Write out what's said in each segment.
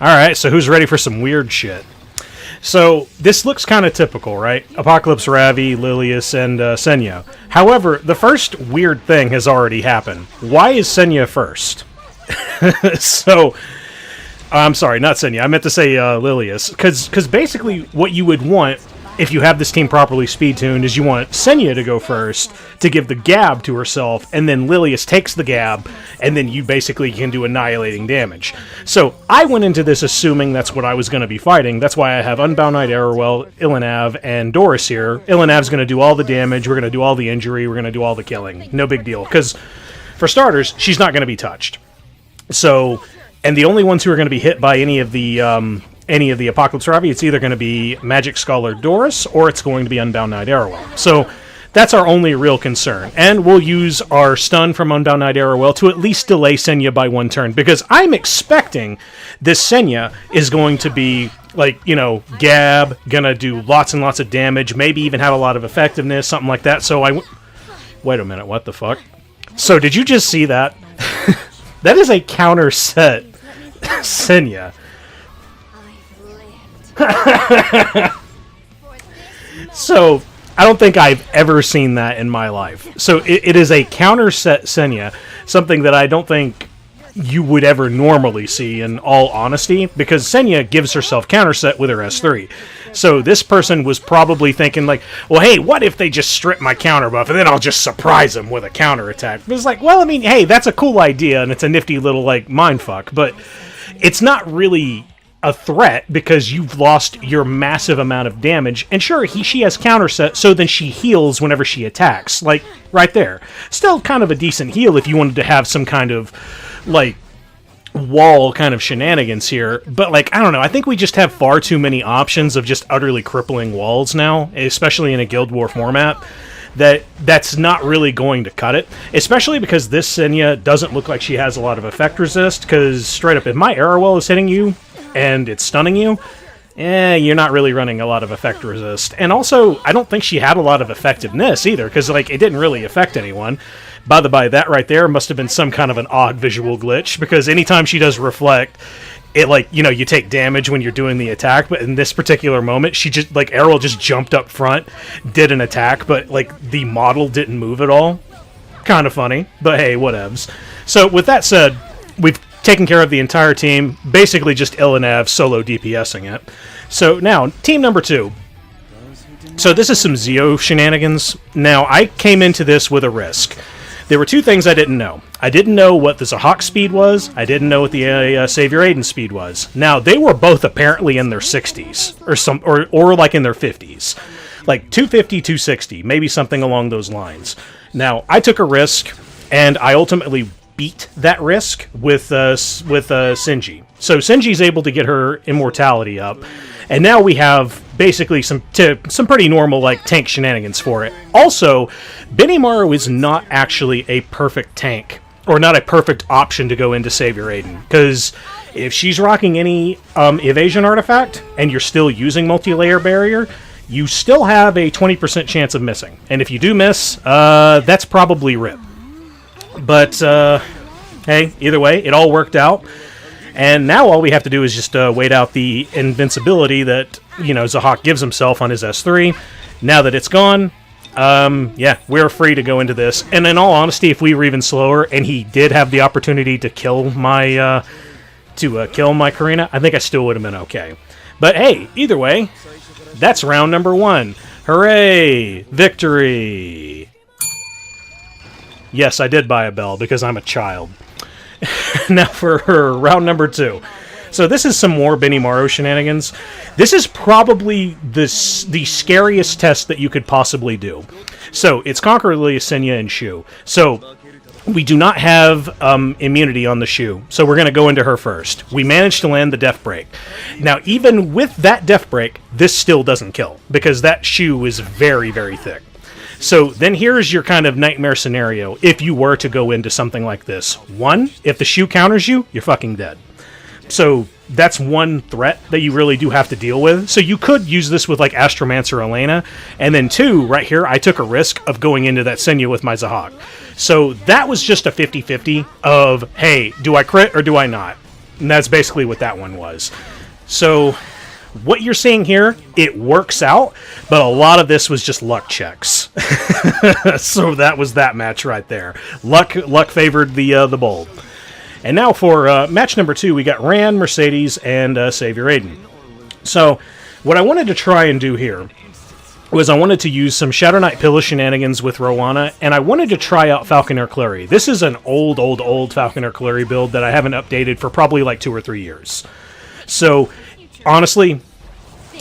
Alright, so who's ready for some weird shit? So, this looks kind of typical, right? Apocalypse, Ravi, Lilias, and Senya. However, the first weird thing has already happened. Why is Senya first? So, I'm sorry, not Senya. I meant to say Lilias. Because basically what you would want, if you have this team properly speed-tuned, is you want Senya to go first to give the gab to herself, and then Lilias takes the gab, and then you basically can do annihilating damage. So I went into this assuming that's what I was going to be fighting. That's why I have Unbound Knight Arowell, Illynav, and Doris here. Illynav's going to do all the damage, we're going to do all the injury, we're going to do all the killing. No big deal, because for starters, she's not going to be touched. So, and the only ones who are going to be hit by any of the Apocalypse Ravi, it's either going to be Magic Scholar Doris, or it's going to be Unbound Knight Arowell. So that's our only real concern. And we'll use our stun from Unbound Knight Arowell to at least delay Senya by one turn, because I'm expecting this Senya is going to be, like, you know, gab, gonna do lots and lots of damage, maybe even have a lot of effectiveness, something like that. So wait a minute, what the fuck? So did you just see that? That is a counter set Senya. So, I don't think I've ever seen that in my life. So, it is a counter set Senya, something that I don't think you would ever normally see, in all honesty, because Senya gives herself counter set with her S3. So, this person was probably thinking, like, well, hey, what if they just strip my counter buff, and then I'll just surprise them with a counter attack? But it's like, well, I mean, hey, that's a cool idea, and it's a nifty little, like, mindfuck, but it's not really a threat because you've lost your massive amount of damage. And sure, she has counter set, so then she heals whenever she attacks. Like, right there. Still kind of a decent heal if you wanted to have some kind of, like, wall kind of shenanigans here. But, like, I don't know. I think we just have far too many options of just utterly crippling walls now, especially in a GuildWar format, that's not really going to cut it. Especially because this Senya doesn't look like she has a lot of effect resist, because straight up, if my Arowell is hitting you, and it's stunning you, you're not really running a lot of effect resist. And also, I don't think she had a lot of effectiveness either, because, like, it didn't really affect anyone. By the by, that right there must have been some kind of an odd visual glitch, because anytime she does reflect, it, like, you know, you take damage when you're doing the attack, but in this particular moment, she just, like, Arowell just jumped up front, did an attack, but, like, the model didn't move at all. Kind of funny, but hey, whatevs. So, with that said, we've taking care of the entire team, basically just Illynav solo DPSing it. So now, team number 2. So this is some Zeo shenanigans. Now, I came into this with a risk. There were two things I didn't know. I didn't know what the Zahhak speed was. I didn't know what the Savior Adin speed was. Now, they were both apparently in their 60s, or like in their 50s. Like 250, 260, maybe something along those lines. Now, I took a risk, and I ultimately beat that risk with Sinji. So Sinji's able to get her immortality up, and now we have basically some pretty normal, like, tank shenanigans for it. Also, Benimaru is not actually a perfect tank, or not a perfect option to go into Savior Adin, because if she's rocking any evasion artifact, and you're still using multi-layer barrier, you still have a 20% chance of missing. And if you do miss, that's probably RIP. But, hey, either way, it all worked out. And now all we have to do is just wait out the invincibility that, you know, Zahhak gives himself on his S3. Now that it's gone, yeah, we're free to go into this. And in all honesty, if we were even slower, and he did have the opportunity to kill my, Karina, I think I still would have been okay. But hey, either way, that's round number 1. Hooray! Victory! Yes, I did buy a bell because I'm a child. Now for round number 2. So this is some more Benimaru shenanigans. This is probably the scariest test that you could possibly do. So it's Conqueror, Lilias, Senya, and Choux. So we do not have immunity on the Choux, so we're going to go into her first. We managed to land the Death Break. Now, even with that Death Break, this still doesn't kill, because that Choux is very, very thick. So then here's your kind of nightmare scenario if you were to go into something like this. 1, if the Choux counters you, you're fucking dead. So that's one threat that you really do have to deal with. So you could use this with, like, Astromancer Elena. And then 2, right here, I took a risk of going into that Senya with my Zahhak. So that was just a 50-50 of, hey, do I crit or do I not? And that's basically what that one was. So what you're seeing here, it works out, but a lot of this was just luck checks. So that was that match right there. Luck favored the bold. And now for match number 2, we got Rand, Mercedes, and Savior Adin. So what I wanted to try and do here was I wanted to use some Shadow Knight Pyllis shenanigans with Roana, and I wanted to try out Falconer Kluri. This is an old Falconer Kluri build that I haven't updated for probably like 2 or 3 years. So honestly,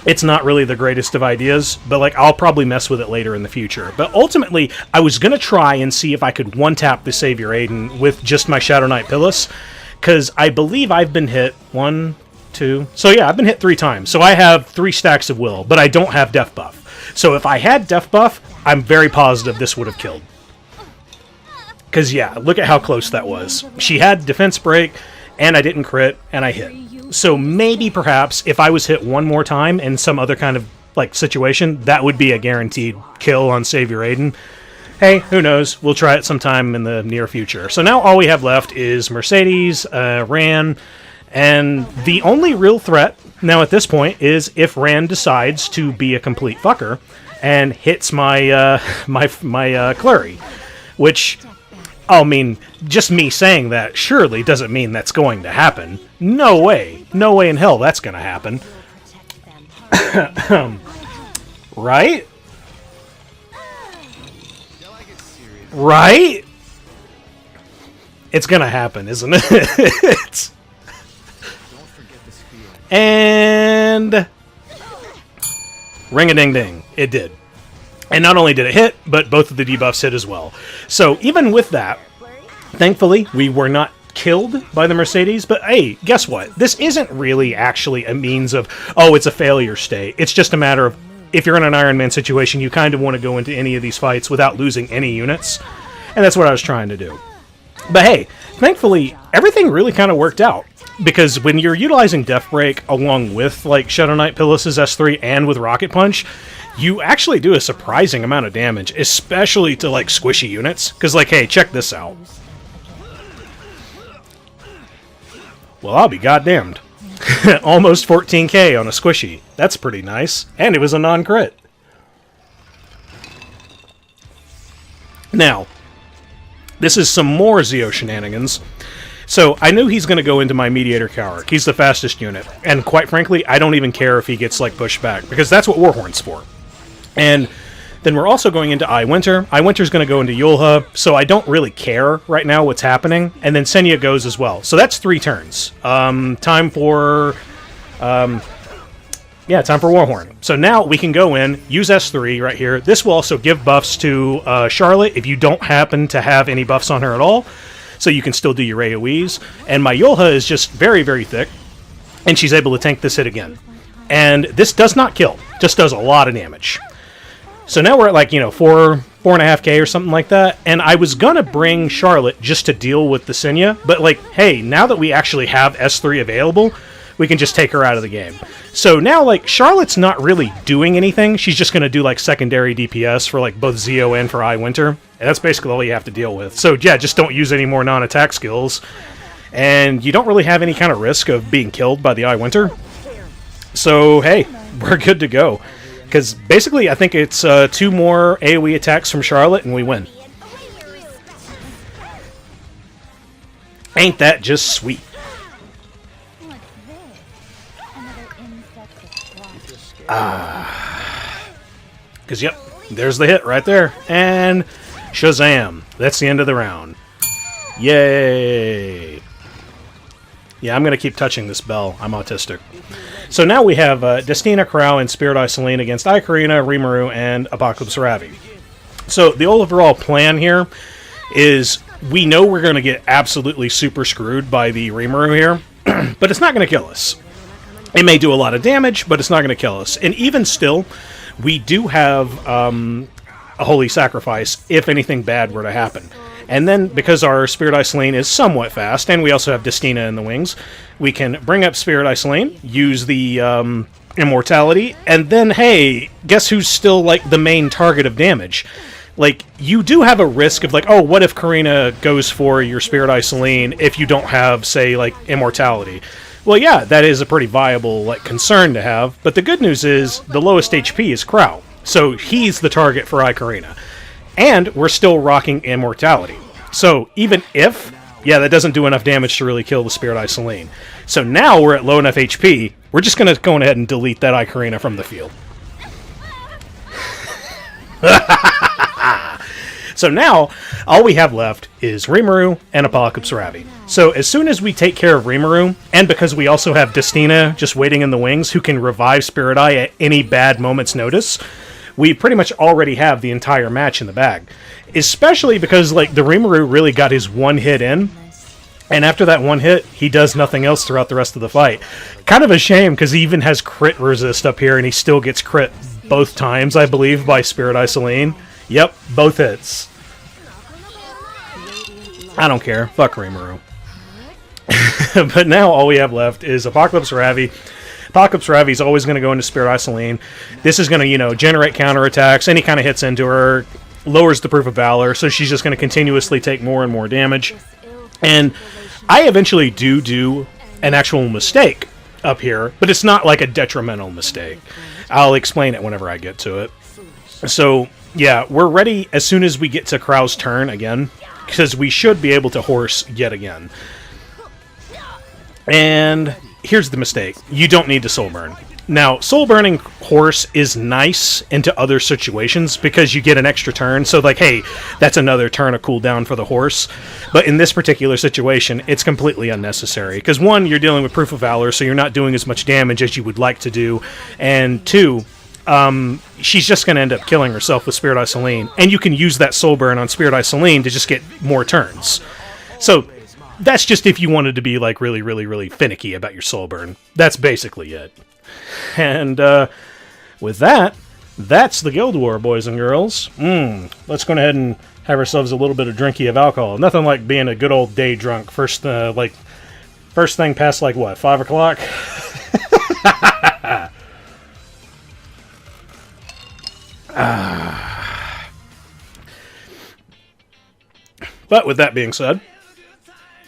it's not really the greatest of ideas, but like I'll probably mess with it later in the future. But ultimately, I was going to try and see if I could one-tap the Savior Adin with just my Shadow Knight Pyllis, because I believe I've been hit 1, 2... So yeah, I've been hit 3 times. So I have 3 stacks of will, but I don't have Death Buff. So if I had Death Buff, I'm very positive this would have killed. Because yeah, look at how close that was. She had Defense Break, and I didn't crit, and I hit. So maybe, perhaps, if I was hit one more time in some other kind of like situation, that would be a guaranteed kill on Savior Adin. Hey, who knows? We'll try it sometime in the near future. So now all we have left is Mercedes, Rand, and the only real threat now at this point is if Rand decides to be a complete fucker and hits my my Kluri, which, I mean, just me saying that surely doesn't mean that's going to happen. No way. No way in hell that's going to happen. Right? Right? It's going to happen, isn't it? And ring-a-ding-ding. It did. And not only did it hit, but both of the debuffs hit as well. So even with that, thankfully, we were not killed by the Mercedes. But hey, guess what? This isn't really actually a means of, oh, it's a failure state. It's just a matter of, if you're in an Iron Man situation, you kind of want to go into any of these fights without losing any units. And that's what I was trying to do. But hey, thankfully, everything really kind of worked out. Because when you're utilizing Death Break along with like Shadow Knight Pyllis' S3 and with Rocket Punch, you actually do a surprising amount of damage, especially to like squishy units. Because like, hey, check this out. Well, I'll be goddamned. Almost 14k on a squishy. That's pretty nice. And it was a non-crit. Now, this is some more Zeo shenanigans. So, I knew he's going to go into my Mediator Kawerik. He's the fastest unit. And quite frankly, I don't even care if he gets, like, pushed back. Because that's what Warhorn's for. And then we're also going into Winter. Winter's going to go into Yulha. So, I don't really care right now what's happening. And then Senya goes as well. So, that's 3 turns. Time for... yeah, time for Warhorn. So now we can go in, use S3 right here. This will also give buffs to Charlotte if you don't happen to have any buffs on her at all. So you can still do your AoEs. And my Yulha is just very, very thick. And she's able to tank this hit again. And this does not kill. Just does a lot of damage. So now we're at like, 4.5k or something like that. And I was going to bring Charlotte just to deal with the Senya. But like, hey, now that we actually have S3 available, we can just take her out of the game. So now, like, Charlotte's not really doing anything. She's just going to do, like, secondary DPS for, like, both Zeo and for Winter. And that's basically all you have to deal with. So, yeah, just don't use any more non-attack skills. And you don't really have any kind of risk of being killed by the Winter. So, hey, we're good to go. Because, basically, I think it's 2 more AoE attacks from Charlotte, and we win. Ain't that just sweet? Because, yep, there's the hit right there. And Shazam. That's the end of the round. Yay. Yeah, I'm going to keep touching this bell. I'm autistic. So now we have Destina, Krau, and Spirit Eye Celine against ae-KARINA, Rimuru, and Apocalypse Ravi. So the overall plan here is we know we're going to get absolutely super screwed by the Rimuru here, but it's not going to kill us. It may do a lot of damage, but it's not going to kill us. And even still, we do have a Holy Sacrifice if anything bad were to happen. And then, because our Spirit Eye Celine is somewhat fast, and we also have Destina in the wings, we can bring up Spirit Eye Celine, use the Immortality, and then, hey, guess who's still, like, the main target of damage? like, you do have a risk of, like, oh, what if Karina goes for your Spirit Eye Celine if you don't have, say, like, immortality? Well, yeah, that is a pretty viable, like, concern to have, but the good news is the lowest HP is Krau, so he's the target for ae-KARINA. And we're still rocking immortality. So even if, yeah, that doesn't do enough damage to really kill the Spirit Eye Celine. So now we're at low enough HP, we're just going to go ahead and delete that ae-KARINA from the field. So now, all we have left is Rimuru and Apocalypse Ravi. So as soon as we take care of Rimuru, and because we also have Destina just waiting in the wings who can revive Spirit Eye at any bad moment's notice, we pretty much already have the entire match in the bag. Especially because, like, the Rimuru really got his one hit in, and after that one hit, he does nothing else throughout the rest of the fight. Kind of a shame, because he even has crit resist up here, and he still gets crit both times, I believe, by Spirit Eye Celine. Yep, both hits. I don't care. Fuck Rimuru. But now all we have left is Apocalypse Ravi. Apocalypse Ravi is always going to go into Spirit Eye Celine. This is going to, you know, generate counterattacks. Any kind of hits into her, lowers the Proof of Valor, so she's just going to continuously take more and more damage. And I eventually do an actual mistake up here, but it's not like a detrimental mistake. I'll explain it whenever I get to it. So, yeah, we're ready as soon as we get to Krau's turn again, because we should be able to horse yet again. And here's the mistake. You don't need to soul burn. Now, soul burning horse is nice into other situations because you get an extra turn. So, like, hey, that's another turn of cooldown for the horse. But in this particular situation, it's completely unnecessary. Because, one, you're dealing with Proof of Valor, so you're not doing as much damage as you would like to do. And two, she's just going to end up killing herself with Spirit Eye Celine. And you can use that soul burn on Spirit Eye Celine to just get more turns. So that's just if you wanted to be, like, really, really, really finicky about your soul burn. That's basically it. And with that, that's the Guild War, boys and girls. Let's go ahead and have ourselves a little bit of drinky of alcohol. Nothing like being a good old day drunk. First thing past, like, what, 5 o'clock? But with that being said,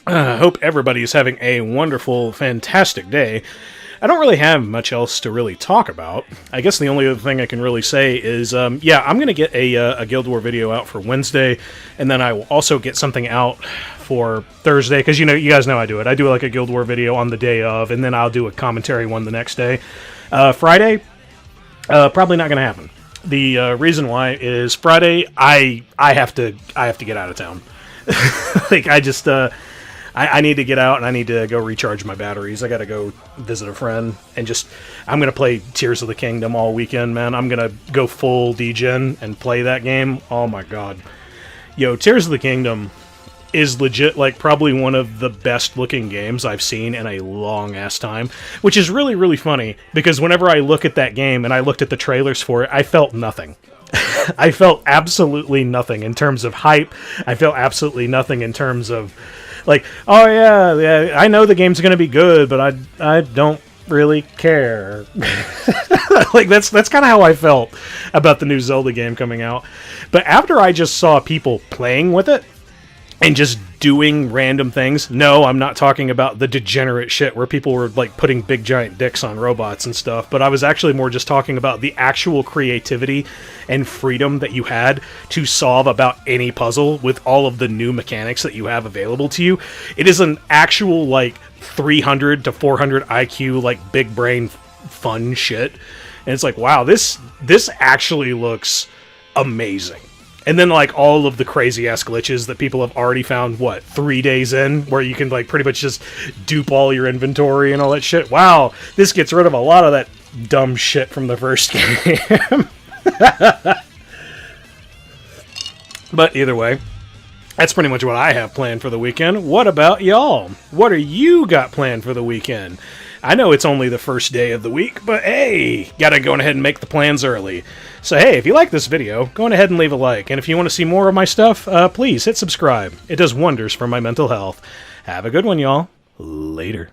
I hope everybody is having a wonderful, fantastic day. I don't really have much else to really talk about. I guess the only other thing I can really say is, yeah, I'm going to get a Guild War video out for Wednesday, and then I will also get something out for Thursday, because, you know, you guys know I do it. I do, like, a Guild War video on the day of, and then I'll do a commentary one the next day. Friday, probably not going to happen. The reason why is Friday, I have to get out of town. Like, I need to get out, and I need to go recharge my batteries. I got to go visit a friend, and I'm going to play Tears of the Kingdom all weekend, man. I'm going to go full degen and play that game. Oh, my God. Yo, Tears of the Kingdom is legit, like, probably one of the best-looking games I've seen in a long-ass time, which is really, really funny, because whenever I look at that game, and I looked at the trailers for it, I felt nothing. I felt absolutely nothing in terms of hype. I felt absolutely nothing in terms of, like, oh yeah, I know the game's gonna be good, but I don't really care. Like, that's kind of how I felt about the new Zelda game coming out. But after I just saw people playing with it and just doing random things, no, I'm not talking about the degenerate shit where people were, like, putting big giant dicks on robots and stuff, but I was actually more just talking about the actual creativity and freedom that you had to solve about any puzzle with all of the new mechanics that you have available to you. It is an actual, like, 300 to 400 IQ, like, big brain fun shit. And it's like, wow, this actually looks amazing. And then, like, all of the crazy-ass glitches that people have already found, 3 days in, where you can, like, pretty much just dupe all your inventory and all that shit. Wow, this gets rid of a lot of that dumb shit from the first game. But either way, that's pretty much what I have planned for the weekend. What about y'all? What are you got planned for the weekend? I know it's only the first day of the week, but hey, gotta go ahead and make the plans early. So hey, if you like this video, go ahead and leave a like, and if you want to see more of my stuff, please hit subscribe. It does wonders for my mental health. Have a good one, y'all. Later.